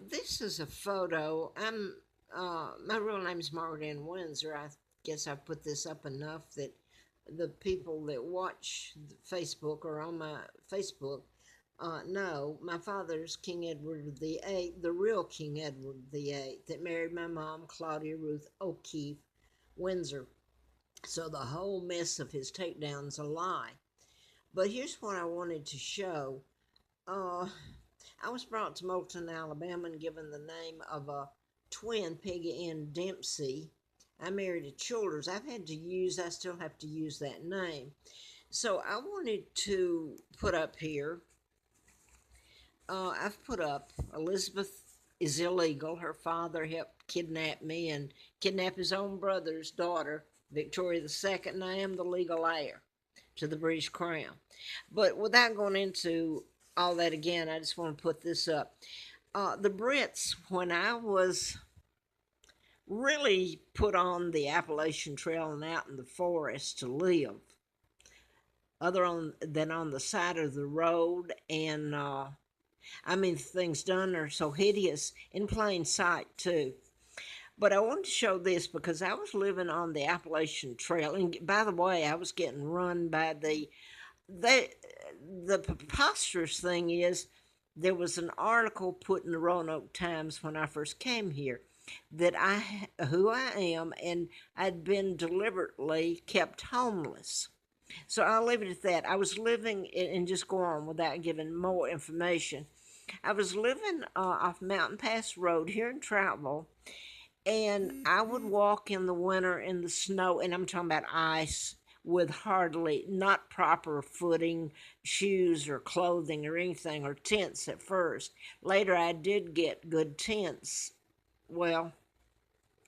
This is a photo. My real name's Margaret Ann Windsor. I guess I put this up enough that the people that watch Facebook or on my Facebook know my father's King Edward VIII, the real King Edward VIII, that married my mom, Claudia Ruth O'Keefe Windsor. So the whole mess of his takedown's a lie. But here's what I wanted to show. Uh, I was brought to Moulton, Alabama, and given the name of a twin, Peggy and Dempsey. I married a Childers. I still have to use that name. So I wanted to put up here, I've put up Elizabeth is illegal. Her father helped kidnap me and kidnap his own brother's daughter, Victoria II, and I am the legal heir to the British Crown. But without going into all that again, I just want to put this up. The Brits, when I was really put on the Appalachian Trail and out in the forest to live, than on the side of the road, and things done are so hideous in plain sight too. But I wanted to show this because I was living on the Appalachian Trail, and by the way, I was getting run by they. The preposterous thing is, there was an article put in the Roanoke Times when I first came here that who I am, and I'd been deliberately kept homeless. So I'll leave it at that. I was living, and just go on without giving more information. I was living off Mountain Pass Road here in Troutville, and I would walk in the winter in the snow, and I'm talking about ice, with hardly not proper footing, shoes or clothing or anything, or tents at first. Later, I did get good tents, well,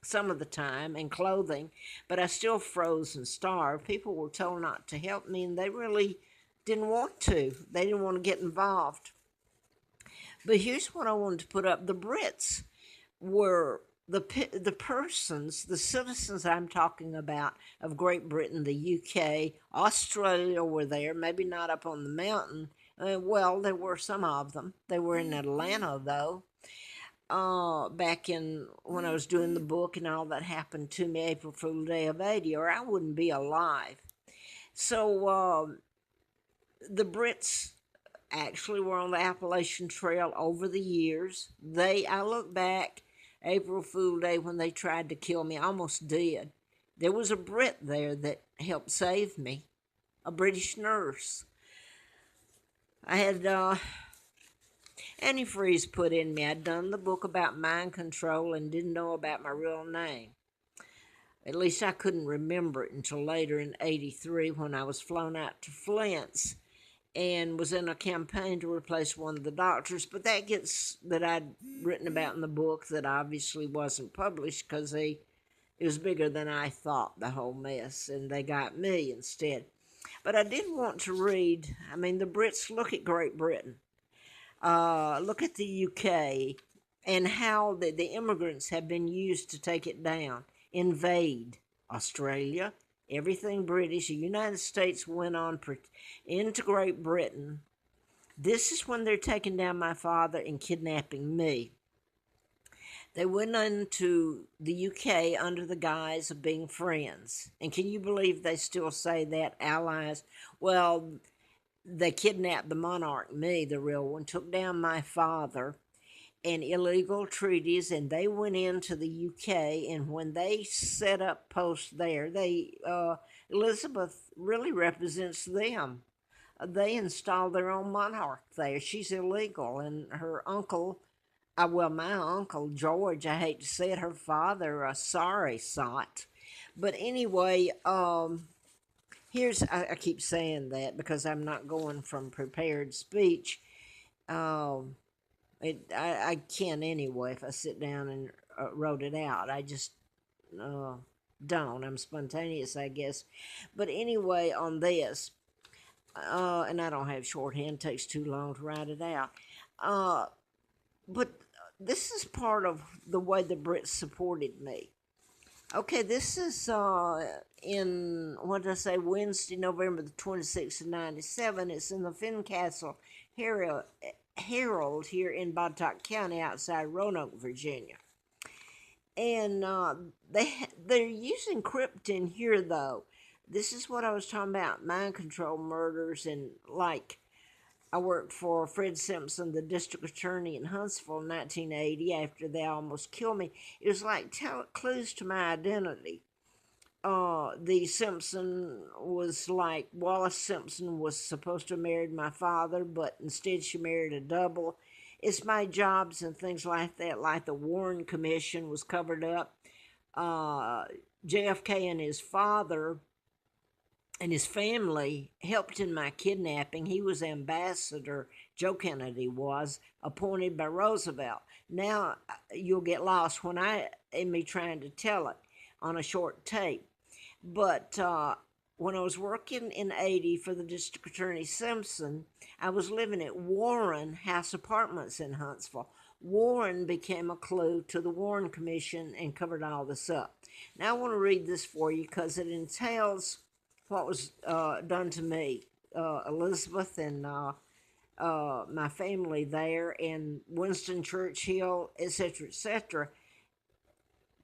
some of the time, and clothing, but I still froze and starved. People were told not to help me, and they really didn't want to. They didn't want to get involved. But here's what I wanted to put up. The Brits were the persons, the citizens I'm talking about of Great Britain, the UK, Australia were there, maybe not up on the mountain. Well, there were some of them. They were in Atlanta, though. Back in when I was doing the book and all that happened to me, April Fool Day of '80, or I wouldn't be alive. So the Brits actually were on the Appalachian Trail over the years. I look back, April Fool Day, when they tried to kill me, I almost did. There was a Brit there that helped save me, a British nurse. I had antifreeze put in me. I'd done the book about mind control and didn't know about my real name. At least I couldn't remember it until later in '83 when I was flown out to Flint's and was in a campaign to replace one of the doctors. But that I'd written about in the book that obviously wasn't published because it was bigger than I thought, the whole mess, and they got me instead. But I did want to read, the Brits, look at Great Britain. Look at the UK and how the immigrants have been used to take it down, invade Australia, everything British. The United States went on into Great Britain. This is when they're taking down my father and kidnapping me. They went into the UK under the guise of being friends. And can you believe they still say that, allies? Well, they kidnapped the monarch, me, the real one, took down my father, and illegal treaties, and they went into the UK, and when they set up posts there, Elizabeth really represents them. They installed their own monarch there. She's illegal, and her uncle, my uncle George, I hate to say it, her father, a sorry sot. But anyway, I keep saying that because I'm not going from prepared speech. I can anyway if I sit down and wrote it out. I just don't. I'm spontaneous, I guess. But anyway, on this, and I don't have shorthand, it takes too long to write it out. But this is part of the way the Brits supported me. Okay, this is in, what did I say, Wednesday, November the 26th of 97. It's in the Fincastle Herald here in Bontoc County outside Roanoke, Virginia. And they're using krypton here, though. This is what I was talking about, mind control murders. And like, I worked for Fred Simpson, the district attorney in Huntsville in 1980 after they almost killed me. It was like clues to my identity. The Simpson was like, Wallace Simpson was supposed to have married my father, but instead she married a double. It's my jobs and things like that, like the Warren Commission was covered up. Uh, JFK and his father and his family helped in my kidnapping. He was ambassador, Joe Kennedy was, appointed by Roosevelt. Now you'll get lost in me trying to tell it on a short tape. But when I was working in 80 for the district attorney Simpson, I was living at Warren House Apartments in Huntsville. Warren became a clue to the Warren Commission and covered all this up. Now I want to read this for you because it entails what was done to me. Elizabeth and my family there, and Winston Churchill, etc.,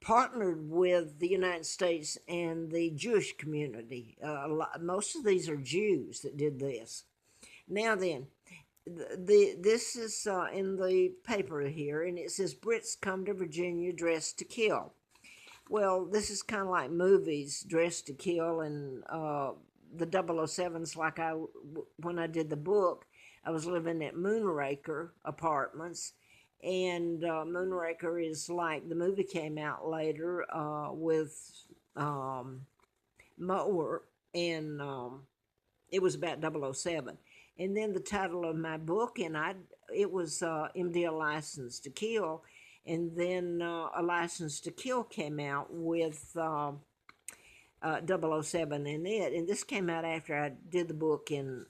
partnered with the United States and the Jewish community. Most of these are Jews that did this. Now then, this is in the paper here, and it says Brits come to Virginia dressed to kill. Well, this is kind of like movies, Dressed to Kill, and the 007s. Like when I did the book, I was living at Moonraker Apartments, and Moonraker is like, the movie came out later with Mower, and it was about 007. And then the title of my book, and it was MD, A License to Kill. And then A License to Kill came out with 007 in it. And this came out after I did the book in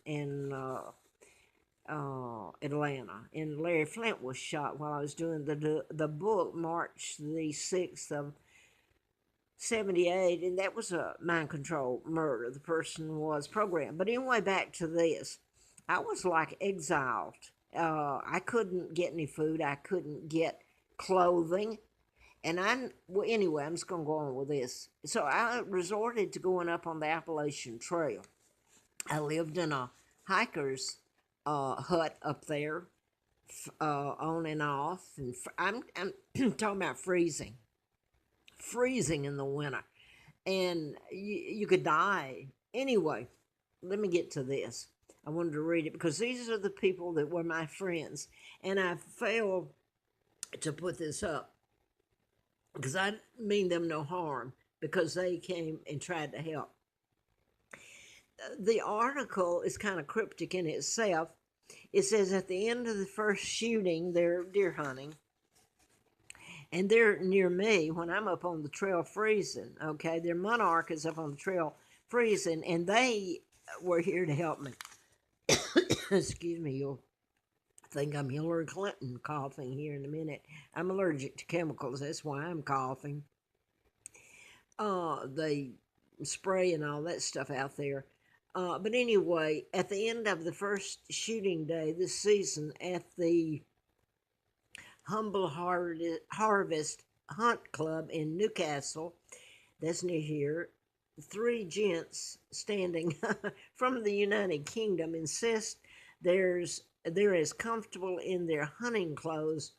Atlanta. And Larry Flint was shot while I was doing the book, March the 6th of 78. And that was a mind control murder. The person was programmed. But anyway, back to this. I was like exiled. I couldn't get any food. I couldn't get clothing. And anyway, I'm just going to go on with this. So I resorted to going up on the Appalachian Trail. I lived in a hiker's hut up there, on and off. And I'm talking about freezing in the winter. And you could die. Anyway, let me get to this. I wanted to read it because these are the people that were my friends. And I failed to put this up because I mean them no harm, because they came and tried to help. The article is kind of cryptic in itself. It says at the end of the first shooting, they're deer hunting, and they're near me when I'm up on the trail freezing. Okay, their monarch is up on the trail freezing, and they were here to help me. Excuse me, you'll think I'm Hillary Clinton coughing here in a minute. I'm allergic to chemicals, that's why I'm coughing. They spray and all that stuff out there. But anyway, at the end of the first shooting day this season at the Humble Harvest Hunt Club in Newcastle, that's near here, 3 gents standing from the United Kingdom insist they're as comfortable in their hunting clothes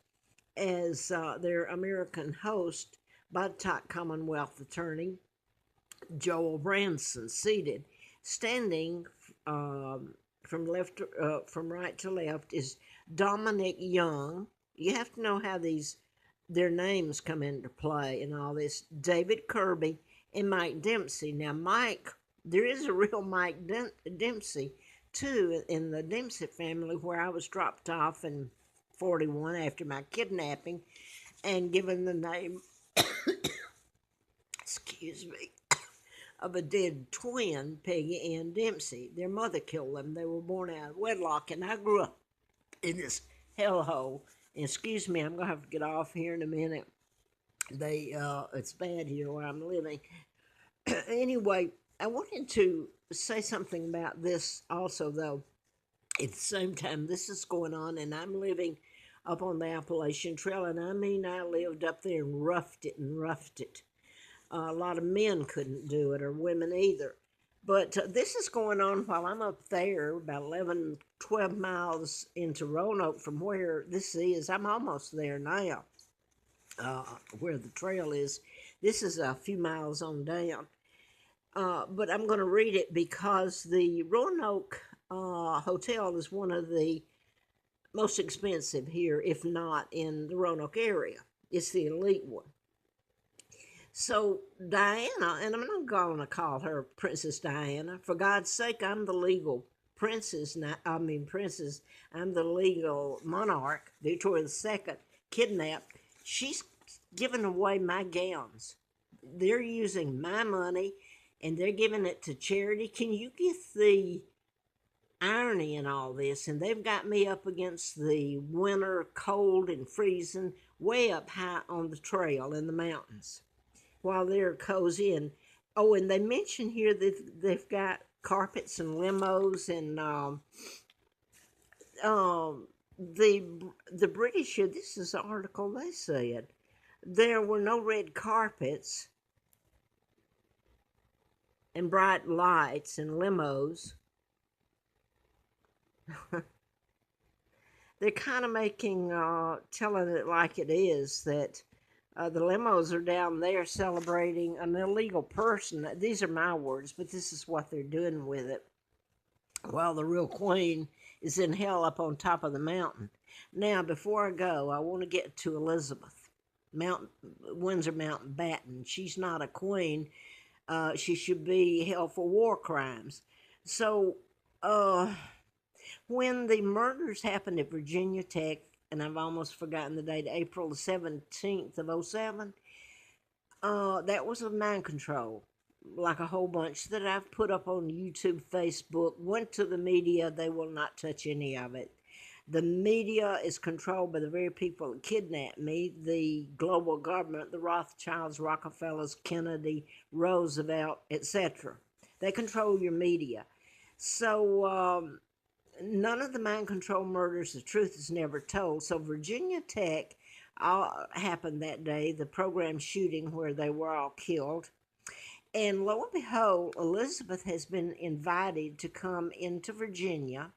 as their American host, Bontoc Commonwealth attorney Joel Branson, seated. Standing from right to left is Dominic Young. You have to know how their names come into play and all this. David Kirby and Mike Dempsey. Now, Mike, there is a real Mike Dempsey, too, in the Dempsey family, where I was dropped off in 41 after my kidnapping and given the name, excuse me, of a dead twin, Peggy and Dempsey. Their mother killed them. They were born out of wedlock, and I grew up in this hellhole. Excuse me, I'm going to have to get off here in a minute. It's bad here where I'm living. Anyway, I wanted to say something about this also, though. At the same time this is going on, and I'm living up on the Appalachian Trail, and I mean, I lived up there and roughed it and roughed it. A lot of men couldn't do it, or women either. But this is going on while I'm up there, about 11, 12 miles into Roanoke from where this is. I'm almost there now, where the trail is. This is a few miles on down. But I'm going to read it because the Roanoke Hotel is one of the most expensive here, if not in the Roanoke area. It's the elite one. So Diana, and I'm not going to call her Princess Diana. For God's sake, I'm the legal princess. Princess. I'm the legal monarch. Victoria II kidnapped. She's giving away my gowns. They're using my money, and they're giving it to charity. Can you get the irony in all this? And they've got me up against the winter cold and freezing, way up high on the trail in the mountains, while they're cozy. And oh, and they mention here that they've got carpets and limos, and the British here. This is an article they said there were no red carpets and bright lights and limos. They're kind of making telling it like it is, that the limos are down there celebrating an illegal person. These are my words, but this is what they're doing with it. While the real queen is in hell up on top of the mountain. Now, before I go, I want to get to Elizabeth, Windsor Mountbatten. She's not a queen. She should be held for war crimes. So, when the murders happened at Virginia Tech, and I've almost forgotten the date, April the 17th of 07, that was a mind control, like a whole bunch that I've put up on YouTube, Facebook, went to the media. They will not touch any of it. The media is controlled by the very people that kidnapped me, the global government, the Rothschilds, Rockefellers, Kennedy, Roosevelt, etc. They control your media. So none of the mind control murders, the truth is never told. So Virginia Tech happened that day, the program shooting where they were all killed. And lo and behold, Elizabeth has been invited to come into Virginia,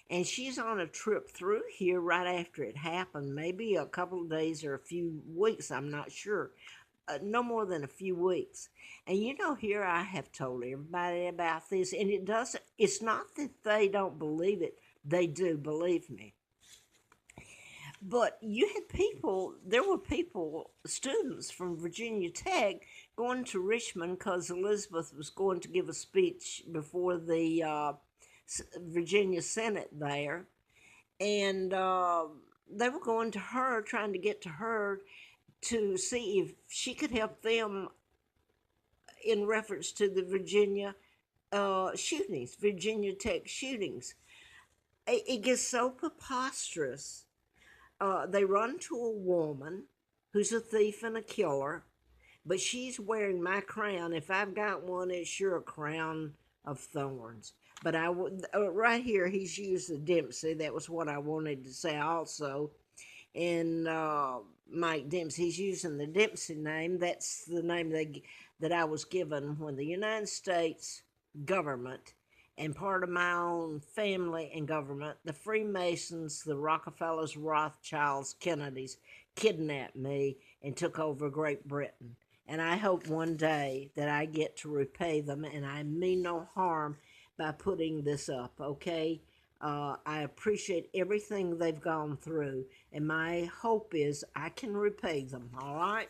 and she's on a trip through here right after it happened, maybe a couple of days or a few weeks, I'm not sure. No more than a few weeks. And here I have told everybody about this, and it's not that they don't believe it, they do, believe me. But there were students from Virginia Tech going to Richmond because Elizabeth was going to give a speech before the Virginia Senate there. And they were going to her, trying to get to her to see if she could help them in reference to the Virginia shootings, Virginia Tech shootings. It gets so preposterous. They run to a woman who's a thief and a killer, but she's wearing my crown. If I've got one, it's sure a crown of thorns. But right here, he's used the Dempsey. That was what I wanted to say also. And Mike Dempsey, he's using the Dempsey name. That's the name that I was given when the United States government and part of my own family and government, the Freemasons, the Rockefellers, Rothschilds, Kennedys, kidnapped me and took over Great Britain. And I hope one day that I get to repay them, and I mean no harm by putting this up, okay? I appreciate everything they've gone through, and my hope is I can repay them, all right?